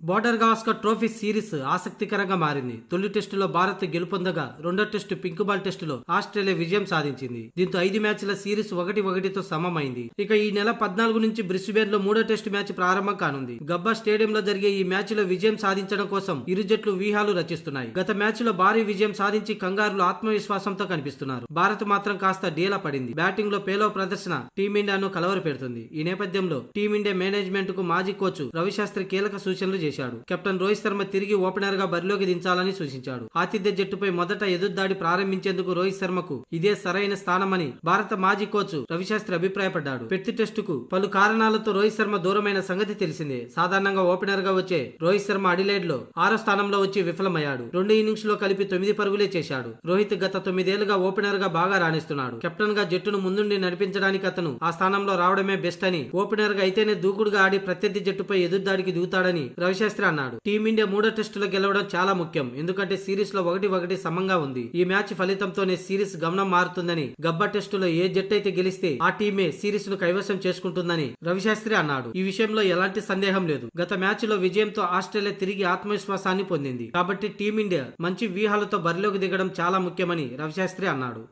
Border Gavaskar trophy series ఆసక్తికరంగా మారింది. తొలి టెస్టులో భారత్ గెలుపొందగా రెండో టెస్టు పింక్ బాల్ టెస్టులో ఆస్ట్రేలియా విజయం సాధించింది. దీంతో 5 మ్యాచ్ల సిరీస్ 1-1తో సమమైంది. ఇక ఈ నెల 14 నుంచి బ్రిస్బేన్ లో మూడో టెస్టు మ్యాచ్ ప్రారంభం కానుంది. గబ్బా స్టేడియంలో జరిగే ఈ మ్యాచ్ లో విజయం సాధించడం కోసం ఇరు జట్లు వ్యూహాలు రచిస్తున్నాయి. గత మ్యాచ్ లో భారీ విజయం సాధించి కంగారులు ఆత్మవిశ్వాసంతో కనిపిస్తున్నారు. భారత్ మాత్రం కాస్త డీలా పడింది. బ్యాటింగ్ లో పేలవ ప్రదర్శన టీమిండియాను కలవరపెడుతుంది. ఈ నేపథ్యంలో టీమిండియా మేనేజ్మెంట్ కు మాజీ కోచ్ రవిశాస్త్రి కీలక సూచనలు చేశాడు. కెప్టెన్ రోహిత్ శర్మ తిరిగి ఓపెనర్ గా బరిలోకి దించాలని సూచించాడు. ఆతిథ్య జట్టుపై మొదట ఎదురుదాడి ప్రారంభించేందుకు రోహిత్ శర్మకు ఇదే సరైన స్థానమని భారత మాజీ కోచ్ రవిశాస్త్రి అభిప్రాయపడ్డాడు. ప్రతి టెస్టుకు పలు కారణాలతో రోహిత్ శర్మ దూరమైన సంగతి తెలిసిందే. సాధారణంగా ఓపెనర్ గా వచ్చే రోహిత్ శర్మ అడిలైడ్ లో 6వ స్థానంలో వచ్చి విఫలమయ్యాడు. 2 ఇన్నింగ్స్ లో కలిపి 9 పరుగులే చేశాడు. రోహిత్ గత 9 ఏళ్లుగా ఓపెనర్ గా బాగా రాణిస్తున్నాడు. కెప్టెన్ గా జట్టును ముందుండి నడిపించడానికి అతను ఆ స్థానంలో రావడమే బెస్ట్ అని, ఓపెనర్ గా అయితేనే దూకుడుగా ఆడి ప్రత్యర్థి జట్టుపై ఎదురుదాడికి దిగుతాడని రవిశాస్త్రి అన్నాడు. టీమిండియా మూడో టెస్టులో గెలవడం చాలా ముఖ్యం. ఎందుకంటే సిరీస్ లో 1-1 సమంగా ఉంది. ఈ మ్యాచ్ ఫలితంతోనే సిరీస్ గమనం మారుతుందని, గబ్బా టెస్టులో ఏ జట్టు అయితే గెలిస్తే ఆ టీమే సిరీస్ ను కైవసం చేసుకుంటుందని రవిశాస్త్రి అన్నాడు. ఈ విషయంలో ఎలాంటి సందేహం లేదు. గత మ్యాచ్ లో విజయంతో ఆస్ట్రేలియా తిరిగి ఆత్మవిశ్వాసాన్ని పొందింది. కాబట్టి టీమిండియా మంచి వ్యూహాలతో బరిలోకి దిగడం చాలా ముఖ్యమని రవిశాస్త్రి అన్నాడు.